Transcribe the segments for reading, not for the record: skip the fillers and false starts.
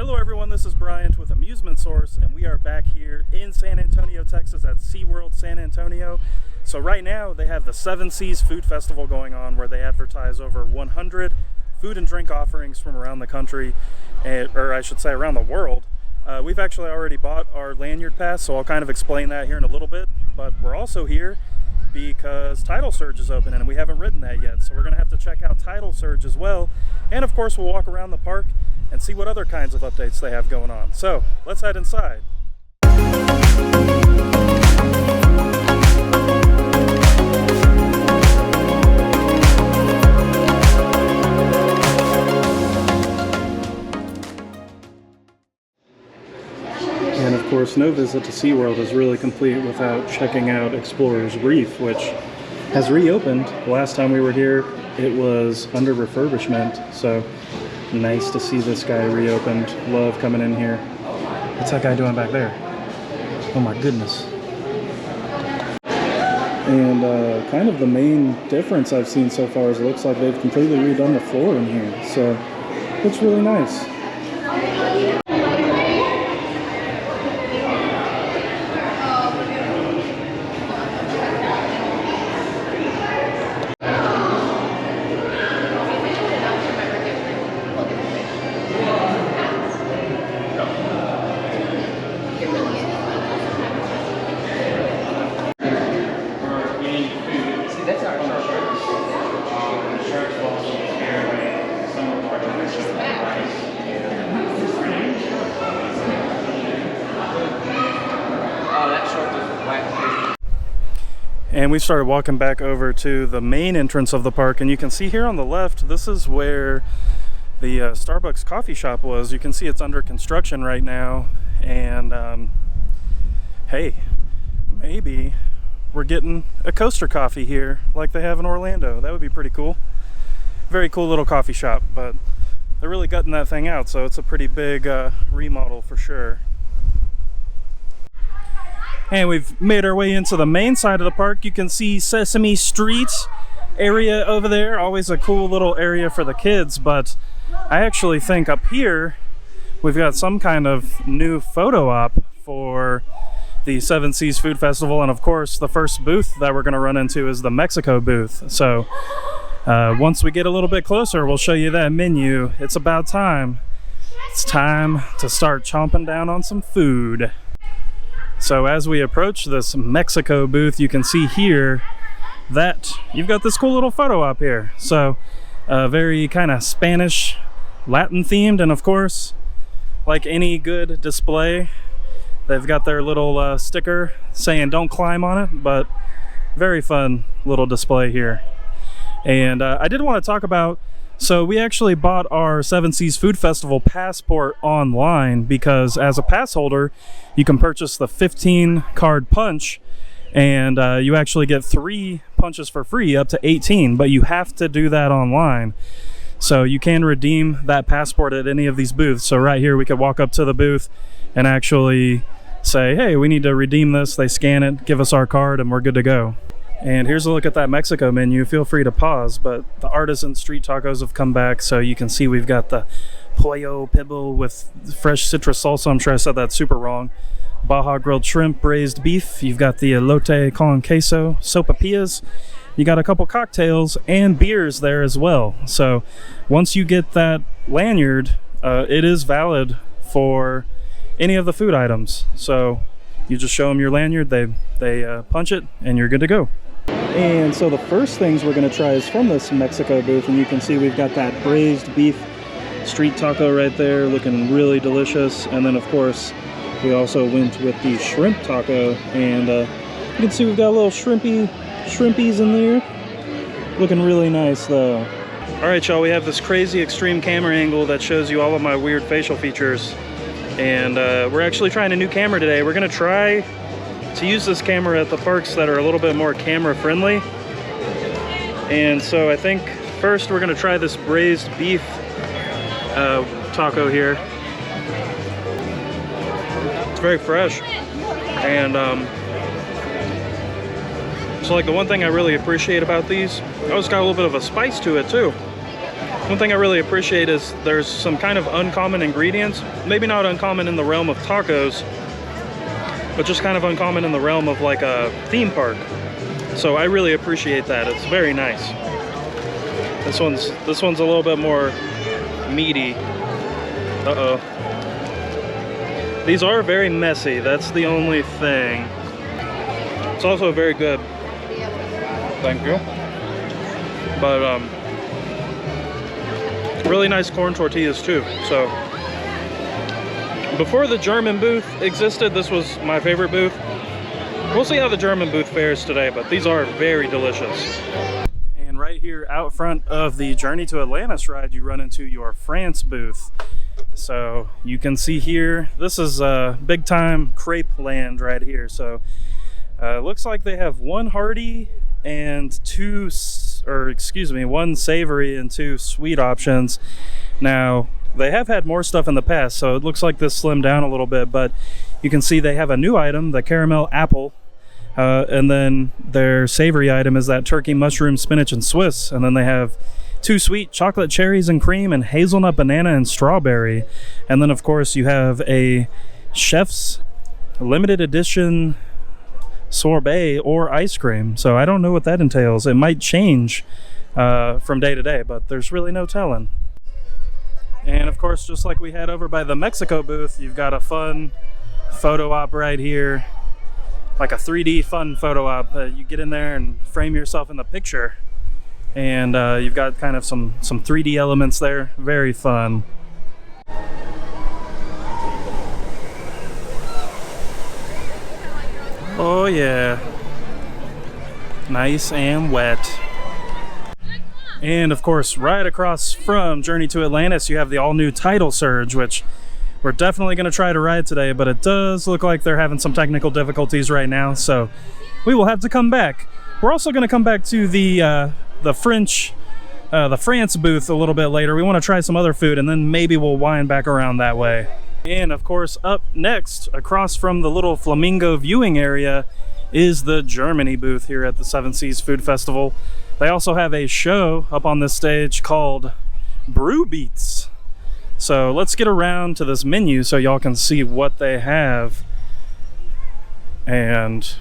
Hello everyone, this is Bryant with Amusement Source, and we are back here in San Antonio, Texas at SeaWorld San Antonio. So right now they have the 7 Seas Food Festival going on, where they advertise over 100 food and drink offerings from around the country, or I should say around the world. We've actually already bought our lanyard pass, so I'll kind of explain that here in a little bit. But we're also here because Tidal Surge is open and we haven't ridden that yet, so we're going to have to check out Tidal Surge as well. And of course we'll walk around the park and see what other kinds of updates they have going on. So let's head inside. And of course, no visit to SeaWorld is really complete without checking out Explorer's Reef, which has reopened. The last time we were here, it was under refurbishment, so nice to see this guy reopened. Love coming in here. What's that guy doing back there? Oh my goodness. And kind of the main difference I've seen so far is it looks like they've completely redone the floor in here, so it's really nice. And we started walking back over to the main entrance of the park, and you can see here on the left, this is where the Starbucks coffee shop was. You can see it's under construction right now, and hey, maybe we're getting a coaster coffee here like they have in Orlando. That would be pretty cool. Very cool little coffee shop, but they're really gutting that thing out, so it's a pretty big remodel for sure. And we've made our way into the main side of the park. You can see Sesame Street area over there. Always a cool little area for the kids, but I actually think up here we've got some kind of new photo op for the 7 Seas Food Festival. And of course, the first booth that we're going to run into is the Mexico booth. So once we get a little bit closer, we'll show you that menu. It's about time. It's time to start chomping down on some food. So as we approach this Mexico booth, you can see here that you've got this cool little photo op here. So very kind of Spanish, Latin themed, and of course, like any good display, they've got their little sticker saying don't climb on it, but very fun little display here. And I did want to talk about, so we actually bought our 7 Seas Food Festival passport online because as a pass holder, you can purchase the 15 card punch, and you actually get 3 punches for free up to 18, but you have to do that online. So you can redeem that passport at any of these booths. So right here we could walk up to the booth and actually say, hey, we need to redeem this. They scan it, give us our card, and we're good to go. And here's a look at that Mexico menu. Feel free to pause, but the artisan street tacos have come back, so you can see we've got the pollo pibble with fresh citrus salsa. I'm sure I said that super wrong. Baja grilled shrimp, braised beef. You've got the elote con queso, sopapillas. You got a couple cocktails and beers there as well. So once you get that lanyard, it is valid for any of the food items. So you just show them your lanyard, they punch it, and you're good to go. And so the first things we're going to try is from this Mexico booth, and you can see we've got that braised beef street taco right there, looking really delicious. And then of course we also went with the shrimp taco, and you can see we've got a little shrimpies in there, looking really nice though. All right, y'all, we have this crazy extreme camera angle that shows you all of my weird facial features, and we're actually trying a new camera today. We're going to try to use this camera at the parks that are a little bit more camera friendly. And so I think first we're going to try this braised beef taco here. It's very fresh, and so like the one thing I really appreciate about these, oh, it's got a little bit of a spice to it too. One thing I really appreciate is there's some kind of uncommon ingredients, maybe not uncommon in the realm of tacos, but just kind of uncommon in the realm of like a theme park. So I really appreciate that. It's very nice. This one's a little bit more meaty. Uh-oh. These are very messy, that's the only thing. It's also very good. Thank you. But really nice corn tortillas too. So before the German booth existed, this was my favorite booth. We'll see how the German booth fares today, but these are very delicious. And right here out front of the Journey to Atlantis ride, you run into your France booth. So you can see here, this is big time crepe land right here. So it looks like they have one hearty and one savory and 2 sweet options. Now they have had more stuff in the past, so it looks like this slimmed down a little bit, but you can see they have a new item, the caramel apple, and then their savory item is that turkey, mushroom, spinach, and Swiss, and then they have 2 sweet chocolate cherries and cream and hazelnut, banana, and strawberry. And then of course you have a chef's limited edition sorbet or ice cream. So I don't know what that entails. It might change from day to day, but there's really no telling. And of course, just like we had over by the Mexico booth, you've got a fun photo op right here, like a 3D fun photo op. You get in there and frame yourself in the picture, and you've got kind of some 3D elements there. Very fun. Oh yeah, nice and wet. And of course, right across from Journey to Atlantis, you have the all-new Tidal Surge, which we're definitely going to try to ride today, but it does look like they're having some technical difficulties right now, so we will have to come back. We're also going to come back to the France booth a little bit later. We want to try some other food, and then maybe we'll wind back around that way. And of course, up next, across from the little flamingo viewing area, is the Germany booth here at the Seven Seas Food Festival. They also have a show up on this stage called Brew Beats. So let's get around to this menu so y'all can see what they have. And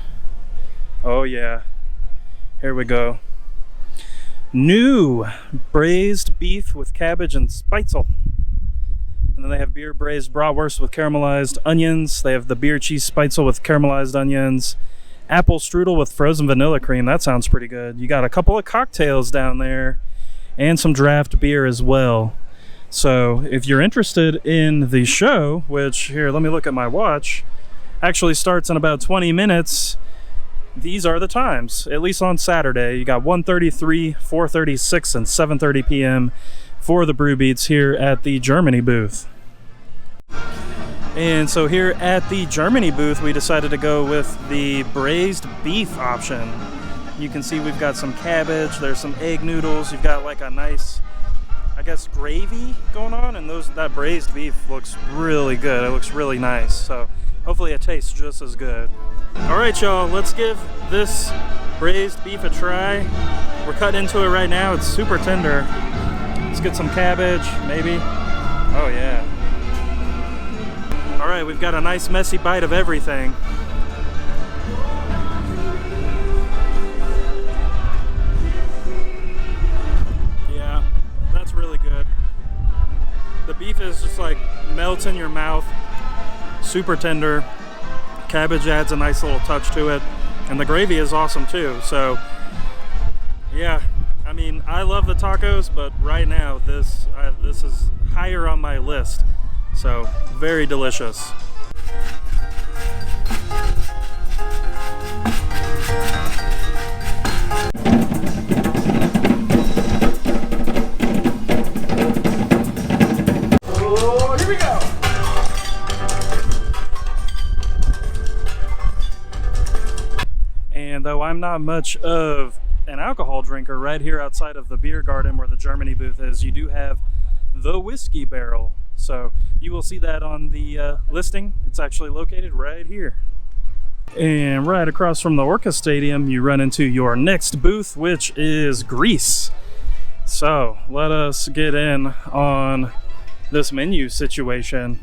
oh yeah, here we go. New braised beef with cabbage and spitzel. And then they have beer braised bratwurst with caramelized onions. They have the beer cheese spitzel with caramelized onions. Apple strudel with frozen vanilla cream. That sounds pretty good. You got a couple of cocktails down there and some draft beer as well. So if you're interested in the show, which here, let me look at my watch, actually starts in about 20 minutes. These are the times, at least on Saturday. You got 1:33, 4:36, and 7:30 p.m. for the brew beats here at the Germany booth. And so here at the Germany booth, we decided to go with the braised beef option. You can see we've got some cabbage, there's some egg noodles, you've got like a nice, I guess, gravy going on, and that braised beef looks really good. It looks really nice, so hopefully it tastes just as good. All right, y'all, let's give this braised beef a try. We're cutting into it right now. It's super tender. Let's get some cabbage, maybe. Oh yeah. All right, we've got a nice messy bite of everything. Yeah, that's really good. The beef is just like melts in your mouth, super tender. Cabbage adds a nice little touch to it, and the gravy is awesome too. So yeah, I mean, I love the tacos, but right now this is higher on my list. So very delicious. Oh, here we go. And though I'm not much of an alcohol drinker, right here outside of the beer garden where the Germany booth is, you do have the whiskey barrel. So you will see that on the listing. It's actually located right here. And right across from the Orca Stadium, you run into your next booth, which is Greece. So let us get in on this menu situation.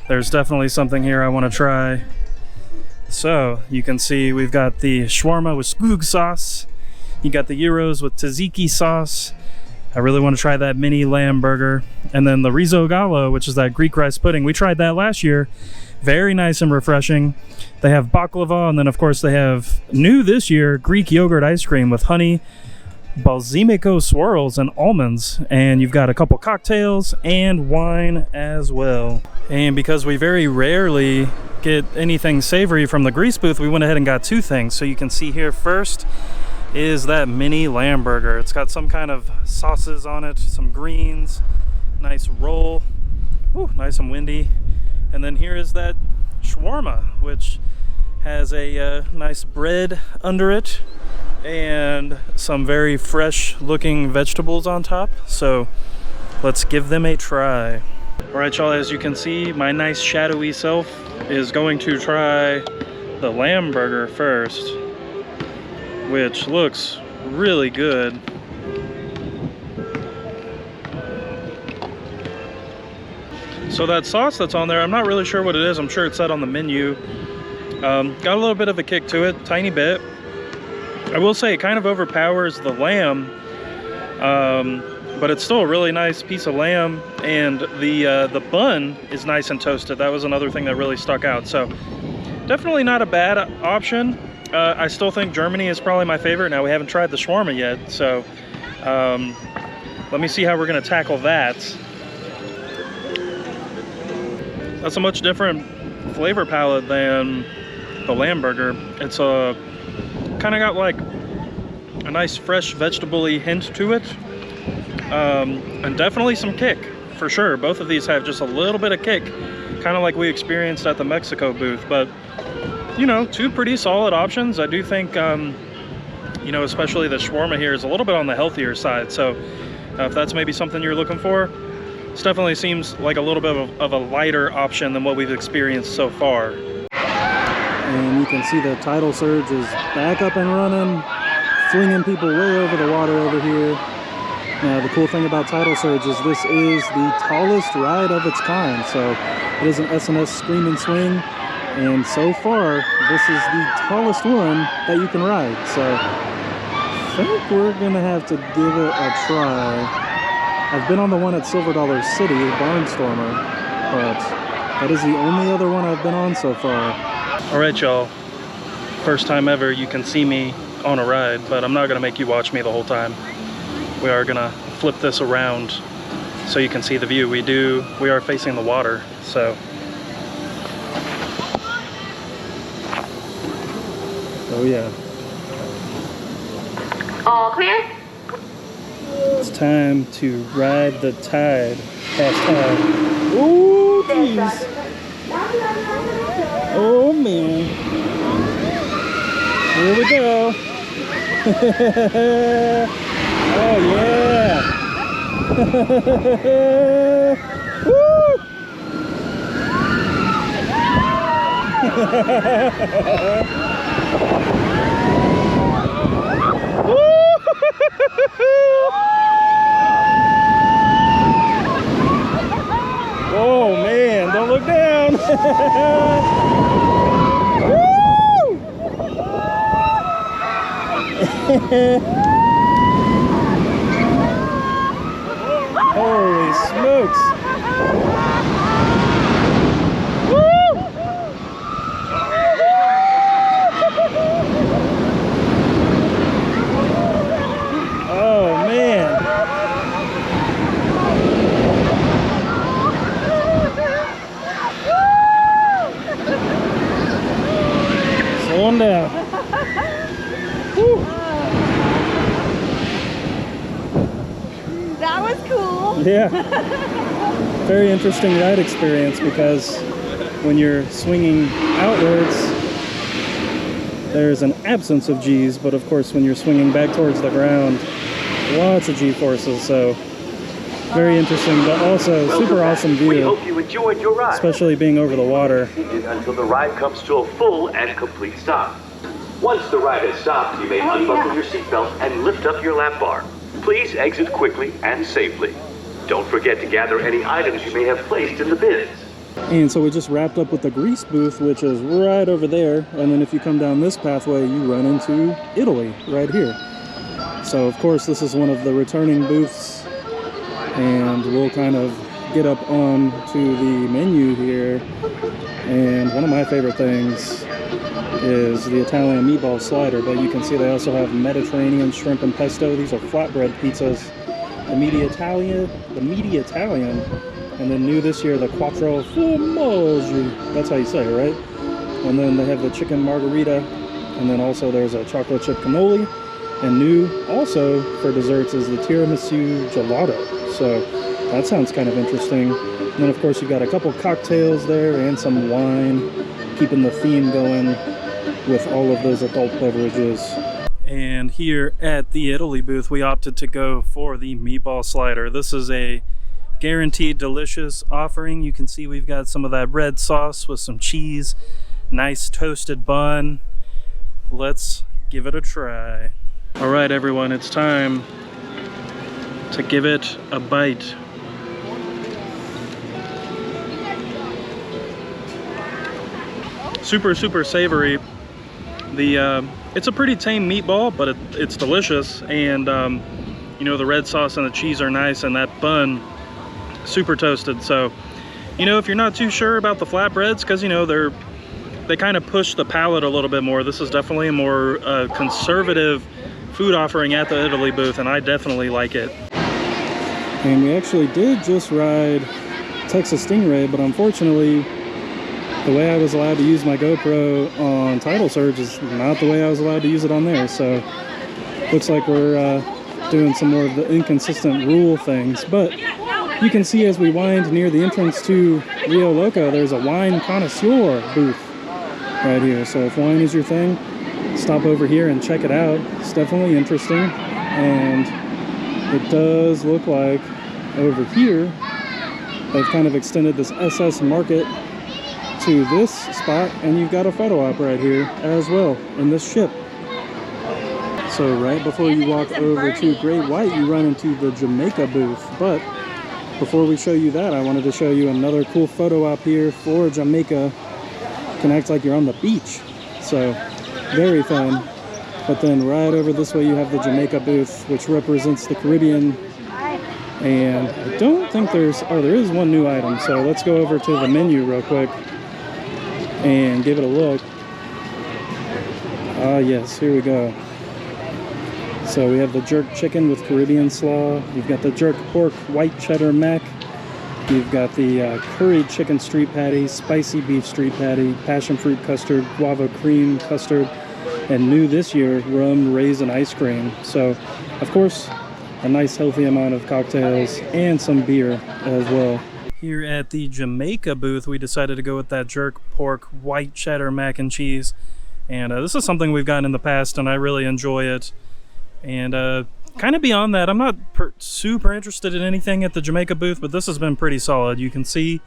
There's definitely something here I want to try. So you can see we've got the shawarma with skoog sauce. You got the gyros with tzatziki sauce. I really want to try that mini lamb burger. And then the riso gallo, which is that Greek rice pudding. We tried that last year. Very nice and refreshing. They have baklava, and then of course they have, new this year, Greek yogurt ice cream with honey, balsamico swirls, and almonds. And you've got a couple cocktails and wine as well. And because we very rarely get anything savory from the grease booth, we went ahead and got two things. So you can see here first is that mini lamb burger. It's got some kind of sauces on it, some greens, nice roll. Ooh, nice and windy. And then here is that shawarma, which has a nice bread under it and some very fresh looking vegetables on top. So let's give them a try. All right, y'all, as you can see, my nice shadowy self is going to try the lamb burger first, which looks really good. So that sauce that's on there, I'm not really sure what it is. I'm sure it's said on the menu. Got a little bit of a kick to it, tiny bit. I will say it kind of overpowers the lamb, but it's still a really nice piece of lamb, and the bun is nice and toasted. That was another thing that really stuck out. So definitely not a bad option. I still think Germany is probably my favorite. Now, we haven't tried the shawarma yet, so let me see how we're gonna tackle that. That's a much different flavor palette than the lamb burger. It's kind of got like a nice fresh vegetable-y hint to it, and definitely some kick for sure. Both of these have just a little bit of kick, kind of like we experienced at the Mexico booth. But you know, two pretty solid options. I do think you know, especially the shawarma here is a little bit on the healthier side, so if that's maybe something you're looking for, this definitely seems like a little bit of a lighter option than what we've experienced so far. And you can see the Tidal Surge is back up and running, flinging people way over the water over here. Now, the cool thing about Tidal Surge is this is the tallest ride of its kind. So it is an S&S Screamin Swing, and so far this is the tallest one that you can ride. So I think we're gonna have to give it a try. I've been on the one at Silver Dollar City, Barnstormer, but that is the only other one I've been on so far. All right, y'all. First time ever you can see me on a ride, but I'm not gonna make you watch me the whole time. We are gonna flip this around so you can see the view. We are facing the water, so. Oh yeah. All clear? It's time to ride the tide. Past tide. Ooh, jeez. Oh man. Here we go. Oh yeah. Woo! Oh man, don't look down. Holy smokes. Oh man. Slowing down. Woo. That was cool. Yeah. Very interesting ride experience, because when you're swinging outwards, there's an absence of G's, but of course when you're swinging back towards the ground, lots of G forces. So very interesting, but also super awesome view. We hope you enjoyed your ride. Especially being over the water. Until the ride comes to a full and complete stop. Once the ride has stopped, you may unbuckle your seatbelt and lift up your lap bar. Please exit quickly and safely. Don't forget to gather any items you may have placed in the bins. And so we just wrapped up with the grease booth, which is right over there. And then if you come down this pathway, you run into Italy right here. So of course, this is one of the returning booths. And we'll kind of get up on to the menu here. And one of my favorite things is the Italian meatball slider. But you can see they also have Mediterranean shrimp and pesto. These are flatbread pizzas. The meaty Italian, and then new this year, the Quattro Formaggi. That's how you say it, right? And then they have the chicken margarita, and then also there's a chocolate chip cannoli. And new also for desserts is the tiramisu gelato. So that sounds kind of interesting. And then of course you've got a couple cocktails there and some wine, keeping the theme going with all of those adult beverages. And here at the Italy booth, we opted to go for the meatball slider. This is a guaranteed delicious offering. You can see we've got some of that red sauce with some cheese, nice toasted bun. Let's give it a try. All right, everyone, it's time to give it a bite. Super, super savory. It's a pretty tame meatball, but it's delicious, and you know, the red sauce and the cheese are nice, and that bun super toasted. So, you know, if you're not too sure about the flatbreads, because you know they kind of push the palate a little bit more, this is definitely a more conservative food offering at the Italy booth, and I definitely like it. And we actually did just ride Texas Stingray, but unfortunately the way I was allowed to use my GoPro on Tidal Surge is not the way I was allowed to use it on there. So looks like we're doing some more of the inconsistent rule things. But you can see as we wind near the entrance to Rio Loco, there's a wine connoisseur booth right here. So if wine is your thing, stop over here and check it out. It's definitely interesting. And it does look like over here, they've kind of extended this SS Market to this spot, and you've got a photo op right here as well in this ship. So right before you walk over to Great White, you run into the Jamaica booth. But before we show you that, I wanted to show you another cool photo op here for Jamaica. You can act like you're on the beach, so very fun. But then right over this way you have the Jamaica booth, which represents the Caribbean. And I don't think there is one new item, so let's go over to the menu real quick and give it a look. Ah, yes, here we go. So we have the jerk chicken with Caribbean slaw. You've got the jerk pork white cheddar mac. You've got the curried chicken street patty, spicy beef street patty, passion fruit custard, guava cream custard, and new this year, rum raisin ice cream. So, of course, a nice healthy amount of cocktails and some beer as well. Here at the Jamaica booth, we decided to go with that jerk pork white cheddar mac and cheese. And this is something we've gotten in the past, and I really enjoy it. And kind of beyond that, I'm not super interested in anything at the Jamaica booth, but this has been pretty solid. You can see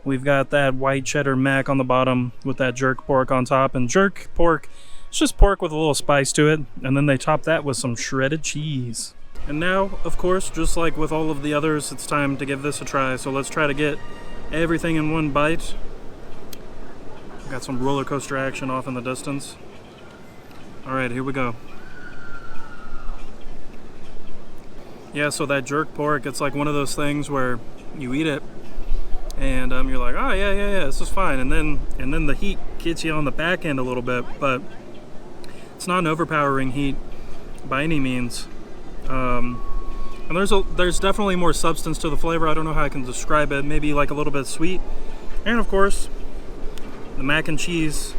we've got that white cheddar mac on the bottom with that jerk pork on top. And jerk pork, it's just pork with a little spice to it. And then they top that with some shredded cheese. And now, of course, just like with all of the others, it's time to give this a try. So let's try to get everything in one bite. Got some roller coaster action off in the distance. All right, here we go. Yeah, so that jerk pork, it's like one of those things where you eat it and you're like, oh yeah, this is fine. And then the heat gets you on the back end a little bit, but it's not an overpowering heat by any means. And there's definitely more substance to the flavor. I don't know how I can describe it. Maybe like a little bit sweet. And of course, the mac and cheese.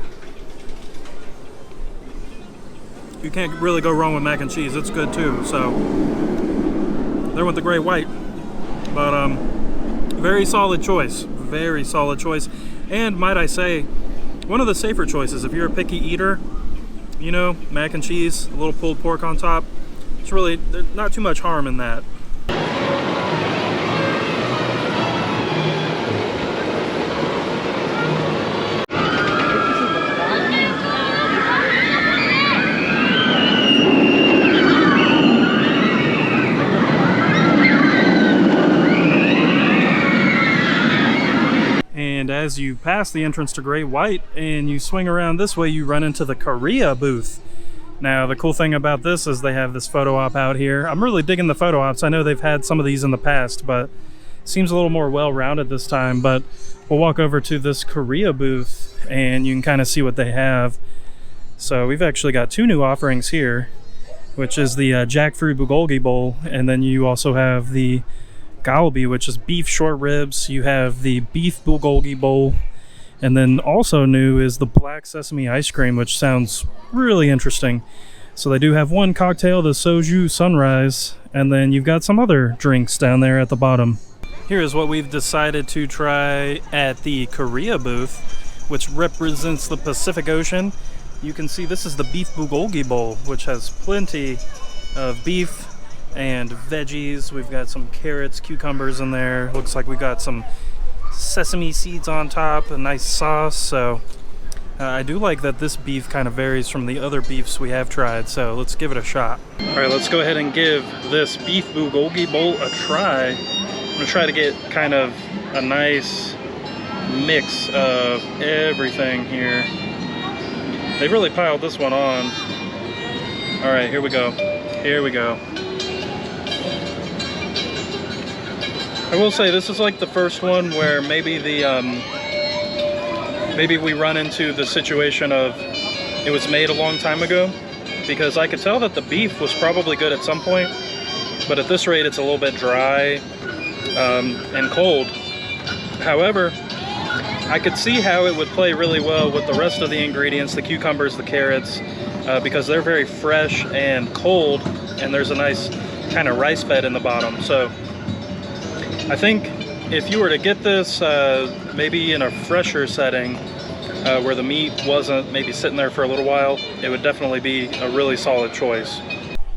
You can't really go wrong with mac and cheese. It's good too. So there went the Great White. But very solid choice. Very solid choice. And might I say, one of the safer choices. If you're a picky eater, you know, mac and cheese, a little pulled pork on top. It's really, there's not too much harm in that. you pass the entrance to Great White and you swing around this way, you run into the Korea booth. Now, the cool thing about this is they have this photo op out here. I'm really digging the photo ops. I know they've had some of these in the past, but it seems a little more well-rounded this time. But we'll walk over to this Korea booth and you can kind of see what they have. So we've actually got 2 new offerings here, which is the jackfruit bulgogi bowl, and then you also have the galbi, which is beef short ribs. You have the beef bulgogi bowl, and then also new is the black sesame ice cream, which sounds really interesting. So they do have one cocktail, the soju sunrise, and then you've got some other drinks down there at the bottom. Here is what we've decided to try at the Korea booth, which represents the Pacific Ocean. You can see this is the beef bulgogi bowl, which has plenty of beef and veggies. We've got some carrots, cucumbers in there. Looks like we got some sesame seeds on top, a nice sauce. So I do like that this beef kind of varies from the other beefs we have tried. So let's give it a shot. All right, let's go ahead and give this beef bulgogi bowl a try. I'm gonna try to get kind of a nice mix of everything here. They really piled this one on. All right, here we go. Here we go. I will say this is like the first one where maybe maybe we run into the situation of it was made a long time ago, because I could tell that the beef was probably good at some point, but at this rate it's a little bit dry and cold. However, I could see how it would play really well with the rest of the ingredients, the cucumbers, the carrots, because they're very fresh and cold, and there's a nice kind of rice bed in the bottom. So I think if you were to get this maybe in a fresher setting where the meat wasn't maybe sitting there for a little while, it would definitely be a really solid choice.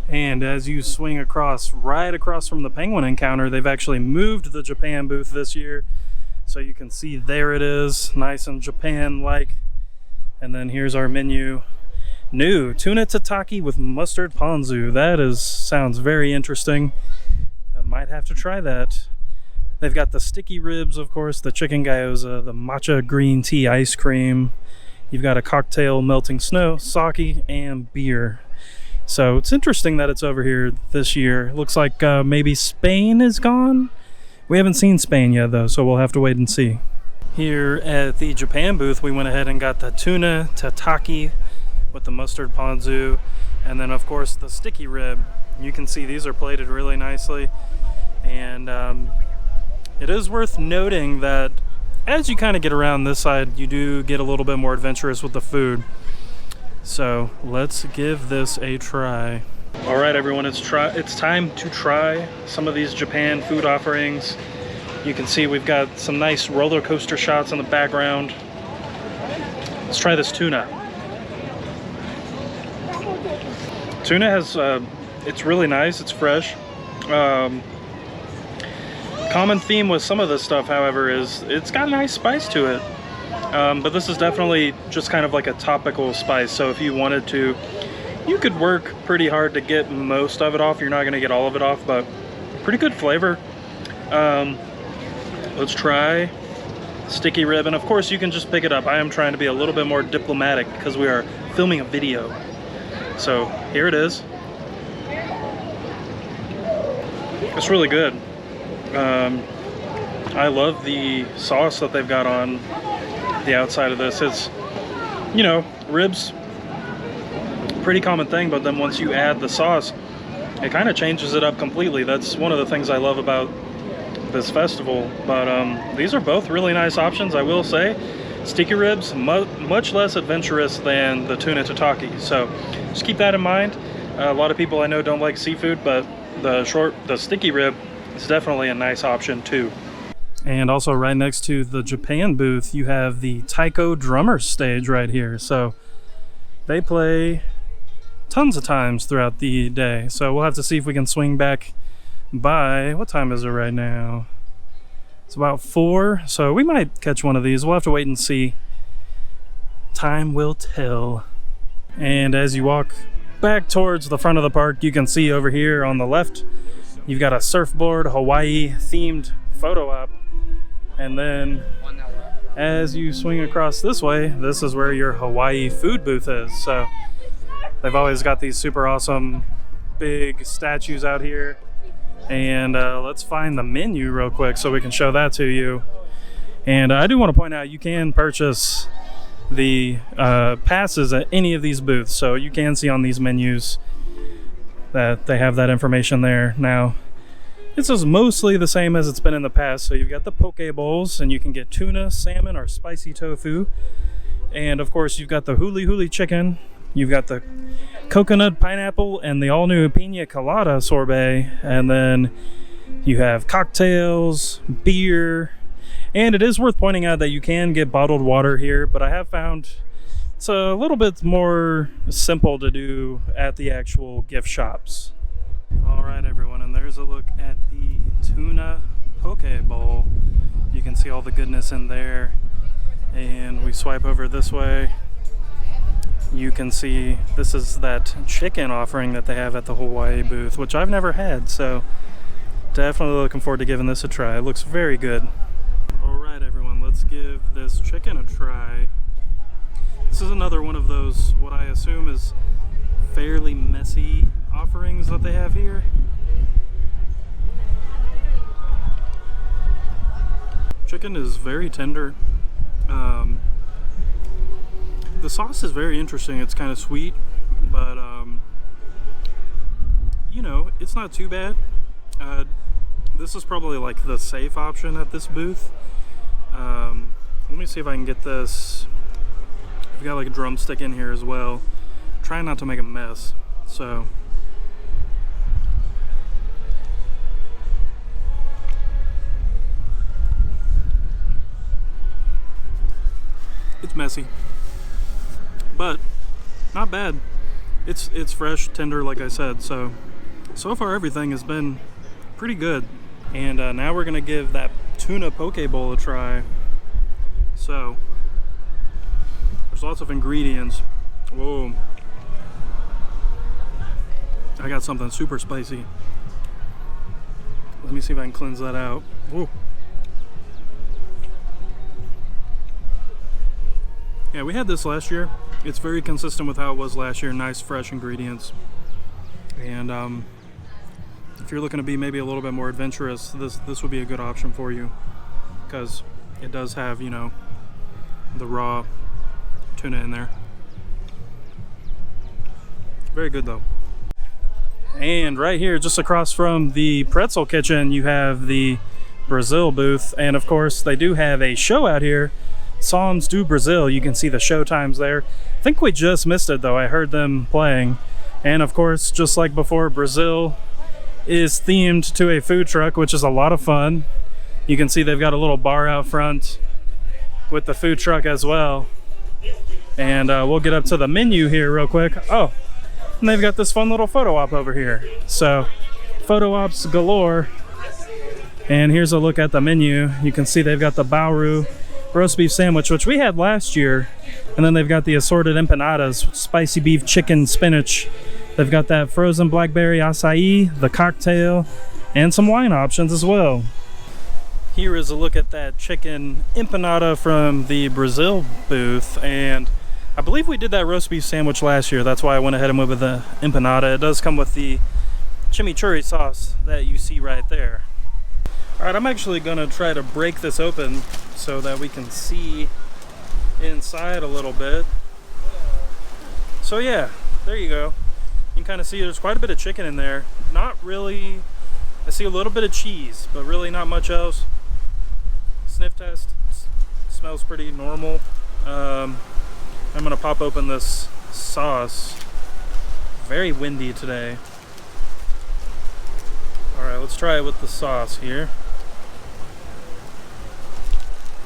And as you swing across, right across from the penguin encounter, they've actually moved the Japan booth this year. So you can see there it is, nice and Japan-like. And then here's our menu. New tuna tataki with mustard ponzu. That sounds very interesting. I might have to try that. They've got the sticky ribs, of course, the chicken gyoza, the matcha green tea ice cream. You've got a cocktail, melting snow, sake, and beer. So it's interesting that it's over here this year. Looks like maybe Spain is gone. We haven't seen Spain yet though, so we'll have to wait and see. Here at the Japan booth, we went ahead and got the tuna tataki with the mustard ponzu, and then of course the sticky rib. You can see these are plated really nicely, and it is worth noting that as you kind of get around this side, you do get a little bit more adventurous with the food. So let's give this a try. All right, everyone, it's time to try some of these Japan food offerings. You can see we've got some nice roller coaster shots in the background. Let's try this tuna. Tuna has, it's really nice, it's fresh. Common theme with some of this stuff, however, is it's got a nice spice to it. But this is definitely just kind of like a topical spice. So if you wanted to, you could work pretty hard to get most of it off. You're not going to get all of it off, but pretty good flavor. Let's try sticky rib, and of course you can just pick it up. I am trying to be a little bit more diplomatic because we are filming a video. So here it is. It's really good. I love the sauce that they've got on the outside of this. It's, you know, ribs, pretty common thing, but then once you add the sauce, it kind of changes it up completely. That's one of the things I love about this festival. But these are both really nice options, I will say. Sticky ribs, much less adventurous than the tuna tataki, so just keep that in mind. A lot of people I know don't like seafood, but the sticky rib is definitely a nice option too. And also right next to the Japan booth, you have the taiko drummers stage right here. So they play tons of times throughout the day. So we'll have to see if we can swing back by, what time is it right now? It's about 4, so we might catch one of these. We'll have to wait and see. Time will tell. And as you walk back towards the front of the park, you can see over here on the left, you've got a surfboard Hawaii themed photo op. And then as you swing across this way, this is where your Hawaii food booth is. So they've always got these super awesome big statues out here. And let's find the menu real quick so we can show that to you. And I do want to point out you can purchase the passes at any of these booths. So you can see on these menus that they have that information there. Now, this is mostly the same as it's been in the past. So you've got the poke bowls, and you can get tuna, salmon, or spicy tofu. And of course, you've got the huli huli chicken. You've got the coconut, pineapple, and the all-new pina colada sorbet. And then you have cocktails, beer. And it is worth pointing out that you can get bottled water here, but I have found it's a little bit more simple to do at the actual gift shops. All right, everyone, and there's a look at the tuna poke bowl. You can see all the goodness in there. And we swipe over this way. You can see this is that chicken offering that they have at the Hawaii booth, which I've never had, so definitely looking forward to giving this a try. It looks very good. All right, everyone, let's give this chicken a try. This is another one of those, what I assume is fairly messy offerings that they have here. Chicken is very tender. The sauce is very interesting. It's kind of sweet, but you know, it's not too bad. This is probably like the safe option at this booth. Let me see if I can get this. We've got like a drumstick in here as well. Trying not to make a mess. So it's messy, but not bad. It's fresh, tender, like I said. So far everything has been pretty good. And now we're gonna give that tuna poke bowl a try. So there's lots of ingredients. Whoa, I got something super spicy. Let me see if I can cleanse that out. Whoa. Yeah, we had this last year. It's very consistent with how it was last year. Nice fresh ingredients. And if you're looking to be maybe a little bit more adventurous, this would be a good option for you, because it does have, you know, the raw tuna in there. Very good though. And right here, just across from the pretzel kitchen, you have the Brazil booth. And of course, they do have a show out here, Sons do Brazil. You can see the show times there. I think we just missed it though. I heard them playing. And of course, just like before, Brazil is themed to a food truck, which is a lot of fun. You can see they've got a little bar out front with the food truck as well. And we'll get up to the menu here real quick. Oh, and they've got this fun little photo op over here. So photo ops galore. And here's a look at the menu. You can see they've got the Bauru roast beef sandwich, which we had last year. And then they've got the assorted empanadas, spicy beef, chicken, spinach. They've got that frozen blackberry acai, the cocktail, and some wine options as well. Here is a look at that chicken empanada from the Brazil booth. And I believe we did that roast beef sandwich last year. That's why I went ahead and went with the empanada. It does come with the chimichurri sauce that you see right there. All right, I'm actually gonna try to break this open so that we can see inside a little bit. So yeah, there you go. You can kind of see there's quite a bit of chicken in there. Not really, I see a little bit of cheese, but really not much else. Sniff test, smells pretty normal. I'm gonna pop open this sauce. Very windy today. All right, let's try it with the sauce here.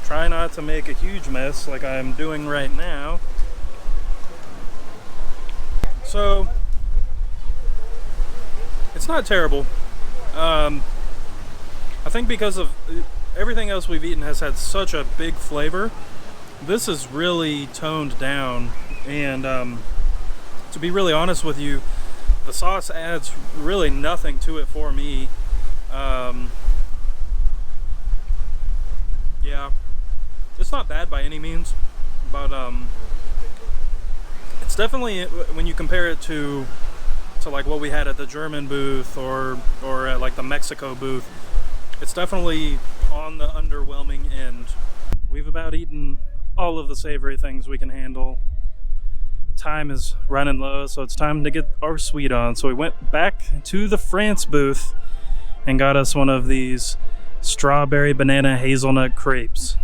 Try not to make a huge mess like I'm doing right now. So, it's not terrible. I think because of everything else we've eaten has had such a big flavor, this is really toned down. And to be really honest with you, the sauce adds really nothing to it for me. Yeah, It's not bad by any means, but it's definitely, when you compare it to like what we had at the German booth or at like the Mexico booth, it's definitely on the underwhelming end. We've about eaten all of the savory things we can handle. Time is running low, so it's time to get our sweet on. So we went back to the France booth and got us one of these strawberry banana hazelnut crepes.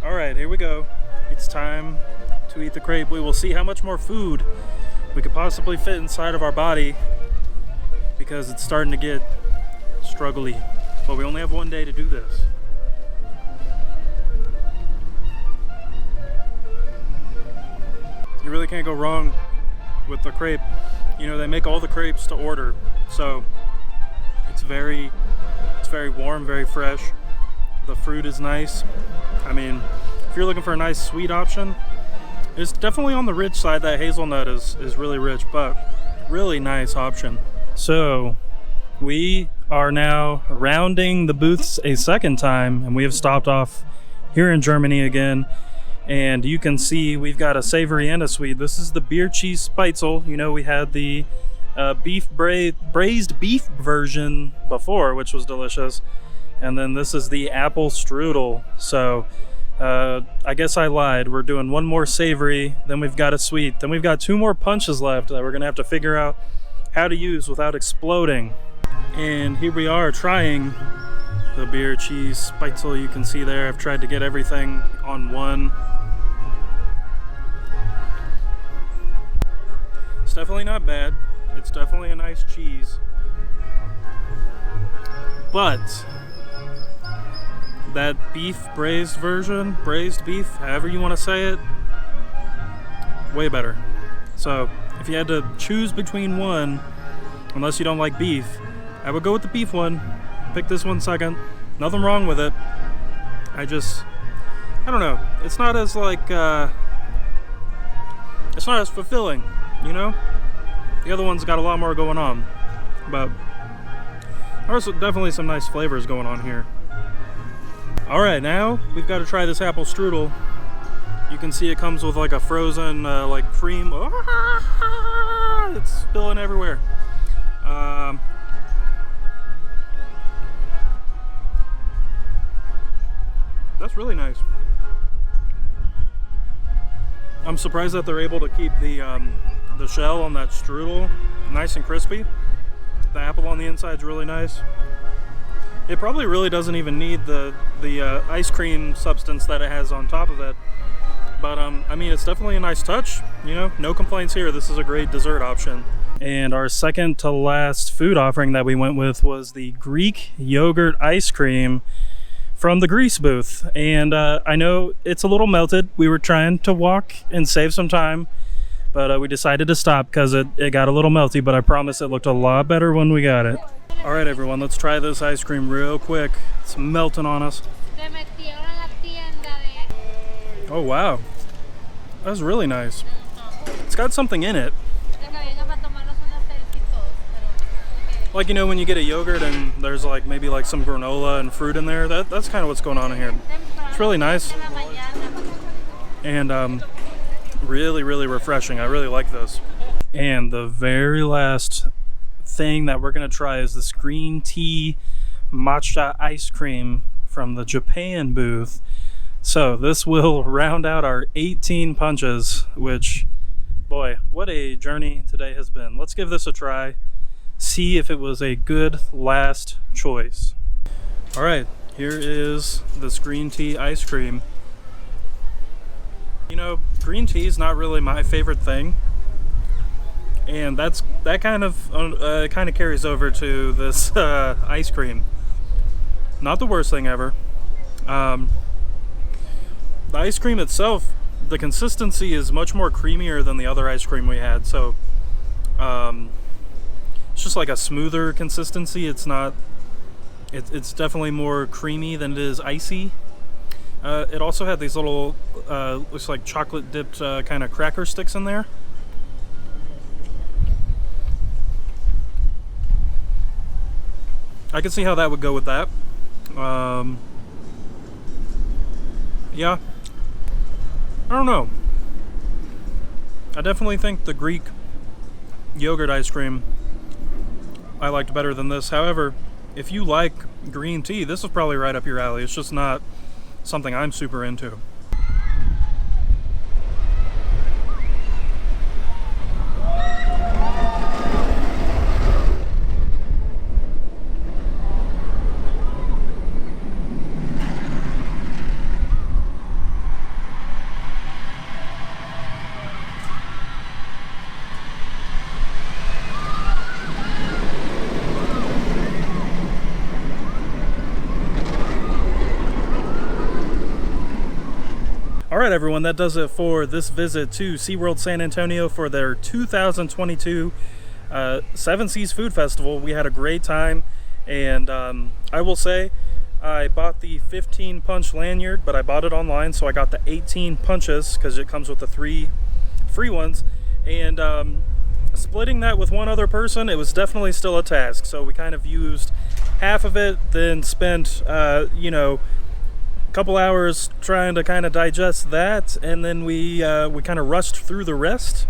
All right, here we go. It's time to eat the crepe. We will see how much more food we could possibly fit inside of our body, because it's starting to get struggly. But we only have one day to do this. You really can't go wrong with the crepe. You know, they make all the crepes to order, so it's very warm, very fresh. The fruit is nice. I mean, if you're looking for a nice sweet option, it's definitely on the rich side. That hazelnut is really rich, but really nice option. So we are now rounding the booths a second time, and we have stopped off here in Germany again. And you can see we've got a savory and a sweet. This is the beer cheese spitzel. You know, we had the braised beef version before, which was delicious. And then this is the apple strudel. So I guess I lied. We're doing one more savory, then we've got a sweet, then we've got 2 more punches left that we're gonna have to figure out how to use without exploding. And here we are trying the beer cheese spitzel. You can see there, I've tried to get everything on one. It's definitely not bad. It's definitely a nice cheese. But that beef braised version, braised beef, however you want to say it, way better. So if you had to choose between one, unless you don't like beef, I would go with the beef one. Pick this one second. Nothing wrong with it. I don't know. It's not as like, it's not as fulfilling, you know? The other one's got a lot more going on, but there's definitely some nice flavors going on here. All right, now we've got to try this apple strudel. You can see it comes with like a frozen like cream. It's spilling everywhere. That's really nice. I'm surprised that they're able to keep the shell on that strudel nice and crispy. The apple on the inside is really nice. It probably really doesn't even need the ice cream substance that it has on top of it. But I mean, it's definitely a nice touch, you know, no complaints here. This is a great dessert option. And our second to last food offering that we went with was the Greek yogurt ice cream from the Greece booth. And I know it's a little melted. We were trying to walk and save some time, but we decided to stop because it got a little melty, but I promise it looked a lot better when we got it. All right, everyone, let's try this ice cream real quick. It's melting on us. Oh, wow. That's really nice. It's got something in it. Like, you know, when you get a yogurt and there's like maybe like some granola and fruit in there, that's kind of what's going on in here. It's really nice. And really, really refreshing. I really like this. And the very last thing that we're going to try is this green tea matcha ice cream from the Japan booth. So this will round out our 18 punches, which, boy, what a journey today has been. Let's give this a try, see if it was a good last choice. All right, here is this green tea ice cream. You know, green tea is not really my favorite thing, and that kind of carries over to this ice cream. Not the worst thing ever. The ice cream itself, the consistency is much more creamier than the other ice cream we had. So it's just like a smoother consistency. It's definitely more creamy than it is icy. It also had these little looks like chocolate dipped kind of cracker sticks in there. I can see how that would go with that. Yeah, I don't know. I definitely think the Greek yogurt ice cream I liked better than this. However, if you like green tea, this is probably right up your alley. It's just not something I'm super into. Alright everyone, that does it for this visit to SeaWorld San Antonio for their 2022 Seven Seas Food Festival. We had a great time, and I will say I bought the 15 punch lanyard, but I bought it online, so I got the 18 punches because it comes with the 3 free ones, and splitting that with one other person, it was definitely still a task. So we kind of used half of it, then spent you know, couple hours trying to kind of digest that, and then we kind of rushed through the rest,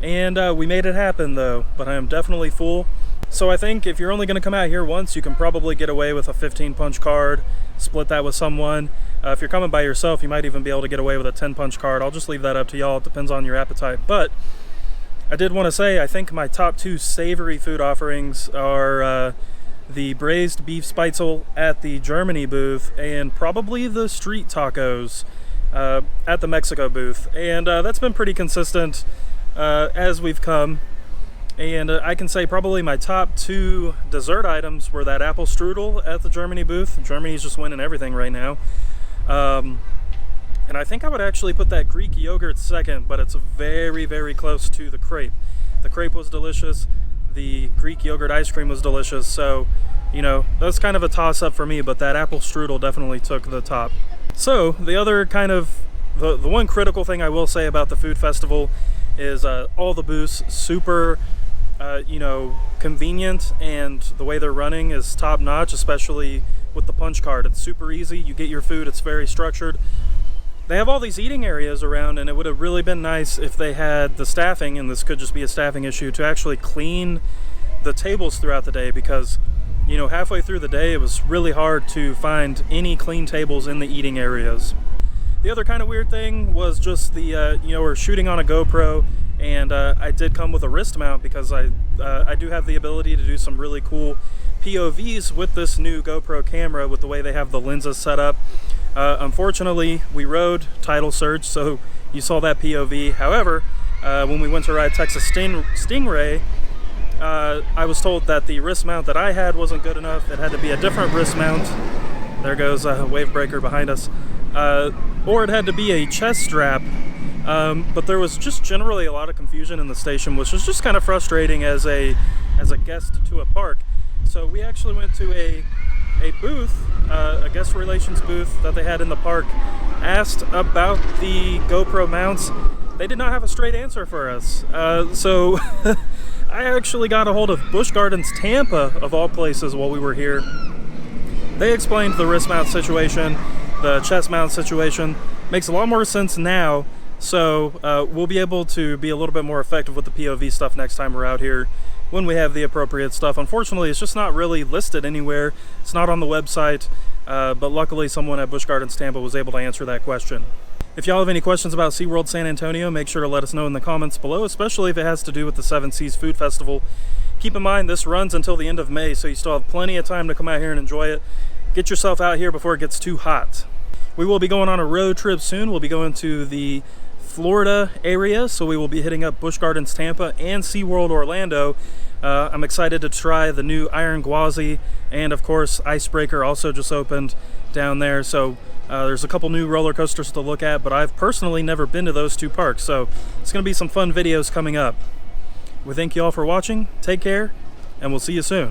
and we made it happen though. But I am definitely full, so I think if you're only going to come out here once, you can probably get away with a 15 punch card, split that with someone. If you're coming by yourself, you might even be able to get away with a 10 punch card. I'll just leave that up to y'all. It depends on your appetite. But I did want to say, I think my top 2 savory food offerings are the braised beef spitzel at the Germany booth, and probably the street tacos at the Mexico booth. And that's been pretty consistent as we've come. And I can say probably my top 2 dessert items were that apple strudel at the Germany booth. Germany's just winning everything right now. And I think I would actually put that Greek yogurt second, but it's very, very close to the crepe. The crepe was delicious. The Greek yogurt ice cream was delicious, so, you know, that's kind of a toss-up for me, but that apple strudel definitely took the top. So, the other kind of, the one critical thing I will say about the food festival is all the booths, super, you know, convenient, and the way they're running is top-notch, especially with the punch card. It's super easy, you get your food, it's very structured. They have all these eating areas around, and it would have really been nice if they had the staffing, and this could just be a staffing issue, to actually clean the tables throughout the day, because, you know, halfway through the day it was really hard to find any clean tables in the eating areas. The other kind of weird thing was just the, you know, we're shooting on a GoPro, and I did come with a wrist mount because I do have the ability to do some really cool POVs with this new GoPro camera with the way they have the lenses set up. Unfortunately, we rode Tidal Surge, so you saw that POV. However, when we went to ride Texas Stingray, I was told that the wrist mount that I had wasn't good enough. It had to be a different wrist mount. There goes a wave breaker behind us. Or it had to be a chest strap. But there was just generally a lot of confusion in the station, which was just kind of frustrating as a guest to a park. So we actually went to a booth, a guest relations booth that they had in the park, asked about the GoPro mounts. They did not have a straight answer for us. So I actually got a hold of Busch Gardens Tampa, of all places, while we were here. They explained the wrist mount situation, the chest mount situation. Makes a lot more sense now, so we'll be able to be a little bit more effective with the POV stuff next time we're out here, when we have the appropriate stuff. Unfortunately, it's just not really listed anywhere. It's not on the website, but luckily someone at Busch Gardens Tampa was able to answer that question. If y'all have any questions about SeaWorld San Antonio, make sure to let us know in the comments below, especially if it has to do with the Seven Seas Food Festival. Keep in mind, this runs until the end of May, so you still have plenty of time to come out here and enjoy it. Get yourself out here before it gets too hot. We will be going on a road trip soon. We'll be going to the Florida area, so we will be hitting up Busch Gardens Tampa and SeaWorld Orlando. I'm excited to try the new Iron Gwazi, and of course Icebreaker also just opened down there, so there's a couple new roller coasters to look at, but I've personally never been to those 2 parks, so it's going to be some fun videos coming up. We thank you all for watching, take care, and we'll see you soon.